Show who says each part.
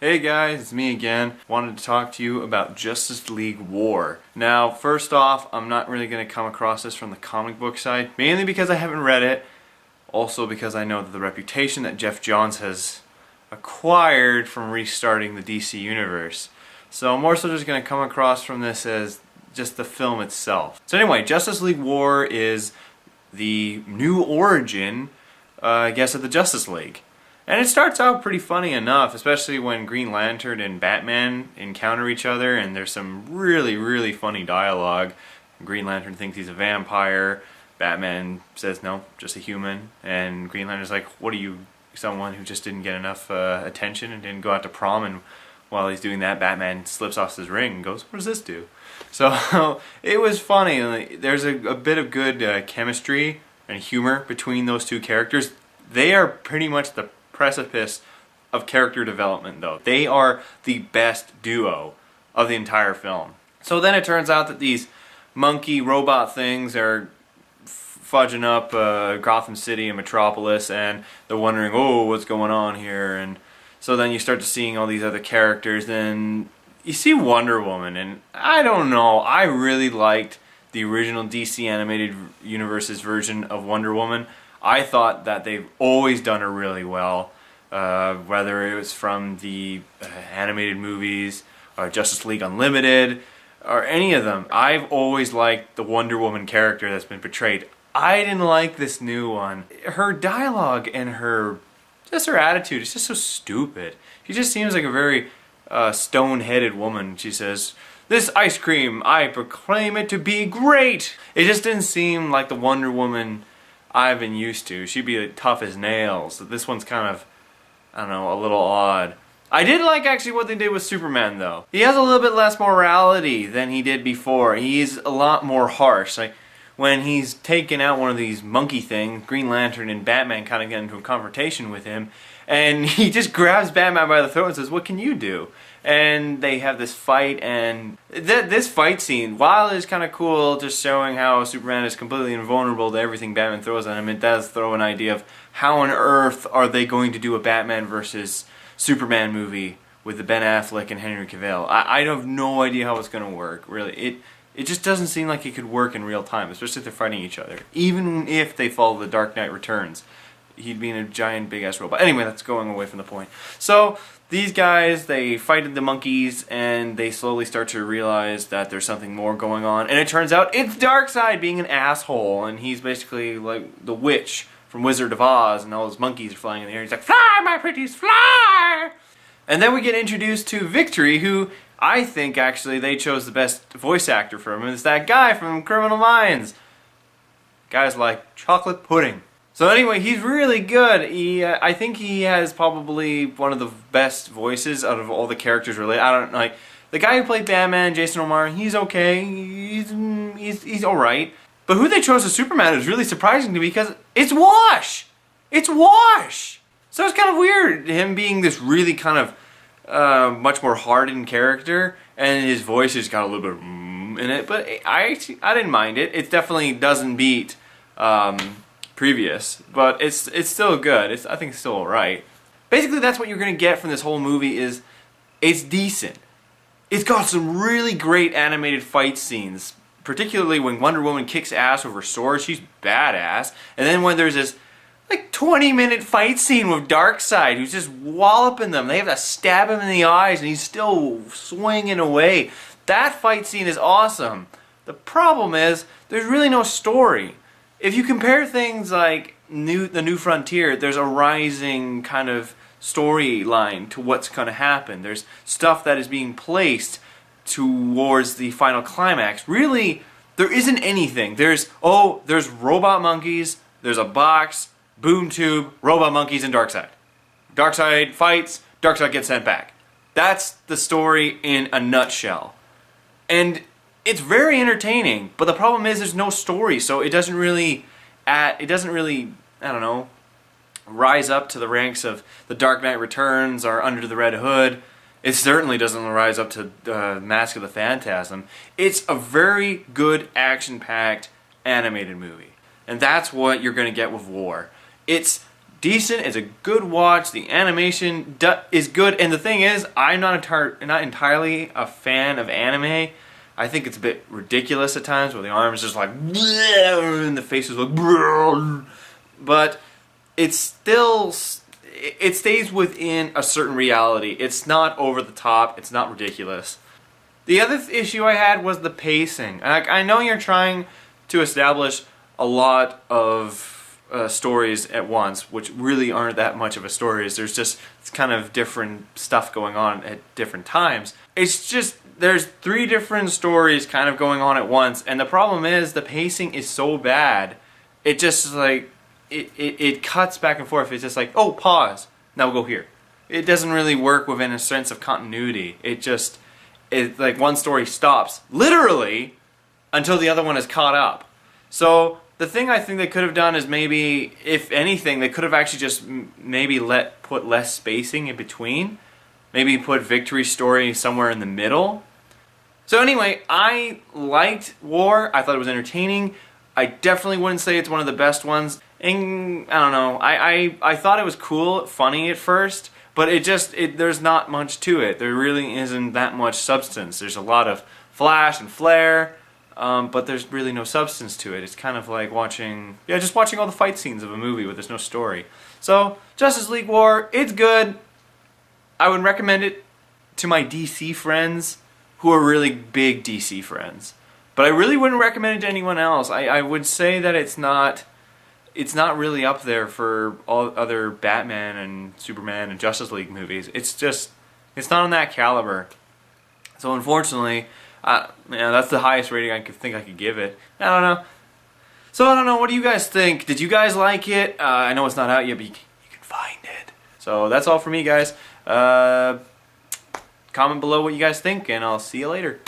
Speaker 1: Hey guys, it's me again. Wanted to talk to you about Justice League War. Now, first off, I'm not really going to come across this from the comic book side, mainly because I haven't read it, also because I know that the reputation that Geoff Johns has acquired from restarting the DC Universe. So I'm more so just going to come across from this as just the film itself. So anyway, Justice League War is the new origin, I guess, of the Justice League. And it starts out pretty funny enough, especially when Green Lantern and Batman encounter each other, and there's some really, really funny dialogue. Green Lantern thinks he's a vampire, Batman says no, just a human, and Green Lantern's like, what are you, someone who just didn't get enough attention and didn't go out to prom? And while he's doing that, Batman slips off his ring and goes, what does this do? So it was funny. There's a bit of good chemistry and humor between those two characters. They are pretty much the precipice of character development, though. They are the best duo of the entire film. So then it turns out that these monkey robot things are fudging up Gotham City and Metropolis, and they're wondering, oh, what's going on here? And so then you start to seeing all these other characters, and you see Wonder Woman, and I don't know, I really liked the original DC Animated Universe's version of Wonder Woman. I thought that they've always done her really well, whether it was from the animated movies, or Justice League Unlimited, or any of them. I've always liked the Wonder Woman character that's been portrayed. I didn't like this new one. Her dialogue and her attitude is just so stupid. She just seems like a very stone-headed woman. She says, "This ice cream, I proclaim it to be great." It just didn't seem like the Wonder Woman I've been used to. She'd be tough as nails. This one's kind of, I don't know, a little odd. I did like actually what they did with Superman, though. He has a little bit less morality than he did before. He's a lot more harsh. Like when he's taking out one of these monkey things, Green Lantern and Batman kind of get into a confrontation with him, and he just grabs Batman by the throat and says, "What can you do?" And they have this fight, and this fight scene, while it's kind of cool, just showing how Superman is completely invulnerable to everything Batman throws at him, it does throw an idea of how on earth are they going to do a Batman versus Superman movie with the Ben Affleck and Henry Cavill. I have no idea how it's going to work, really. It just doesn't seem like it could work in real time, especially if they're fighting each other. Even if they follow the Dark Knight Returns, he'd be in a giant big-ass robot. Anyway, that's going away from the point. So these guys, they fight the monkeys, and they slowly start to realize that there's something more going on. And it turns out it's Darkseid being an asshole, and he's basically like the witch from Wizard of Oz, and all those monkeys are flying in the air. He's like, "Fly, my pretties, fly!" And then we get introduced to Victory, who I think actually they chose the best voice actor for him. It's that guy from Criminal Minds. Guy's like chocolate pudding. So anyway, he's really good. I think he has probably one of the best voices out of all the characters. Really, I don't like the guy who played Batman, Jason O'Mara. He's okay. He's all right. But who they chose as Superman is really surprising to me because it's Wash. It's Wash. So it's kind of weird him being this really kind of much more hardened character, and his voice has got a little bit in it. But I didn't mind it. It definitely doesn't beat previous, but it's still good. I think it's still alright. Basically, that's what you're going to get from this whole movie is it's decent. It's got some really great animated fight scenes, particularly when Wonder Woman kicks ass with her sword. She's badass. And then when there's this like 20-minute fight scene with Darkseid who's just walloping them. They have to stab him in the eyes and he's still swinging away. That fight scene is awesome. The problem is there's really no story. If you compare things like the New Frontier, there's a rising kind of storyline to what's going to happen. There's stuff that is being placed towards the final climax. Really, there isn't anything. There's robot monkeys, there's a box, boom tube, robot monkeys, and Darkseid. Darkseid fights, Darkseid gets sent back. That's the story in a nutshell. And it's very entertaining, but the problem is there's no story, so it doesn't really, I don't know, rise up to the ranks of The Dark Knight Returns or Under the Red Hood. It certainly doesn't rise up to Mask of the Phantasm. It's a very good action-packed animated movie. And that's what you're going to get with War. It's decent. It's a good watch. The animation is good. And the thing is, I'm not entirely a fan of anime. I think it's a bit ridiculous at times where the arm is just like and the face is like, but it's still, it stays within a certain reality. It's not over the top. It's not ridiculous. The other issue I had was the pacing. I know you're trying to establish a lot of stories at once, which really aren't that much of a story. There's just it's kind of different stuff going on at different times. It's just there's 3 different stories kind of going on at once, and the problem is the pacing is so bad. It just like it cuts back and forth. It's just like, oh, pause. Now we'll go here. It doesn't really work within a sense of continuity. It's like one story stops literally until the other one is caught up. So the thing I think they could have done is maybe, if anything, they could have actually just maybe put less spacing in between. Maybe put Victory's story somewhere in the middle. So anyway, I liked War. I thought it was entertaining. I definitely wouldn't say it's one of the best ones. And I don't know. I thought it was cool, funny at first, but there's not much to it. There really isn't that much substance. There's a lot of flash and flare. But there's really no substance to it. It's kind of like just watching all the fight scenes of a movie where there's no story. So, Justice League War, it's good. I would recommend it to my DC friends who are really big DC friends. But I really wouldn't recommend it to anyone else. I would say that it's not really up there for all other Batman and Superman and Justice League movies. It's not on that caliber. So unfortunately, that's the highest rating I could give it. I don't know. So I don't know. What do you guys think? Did you guys like it? I know it's not out yet, but you can find it. So that's all for me, guys. Comment below what you guys think, and I'll see you later.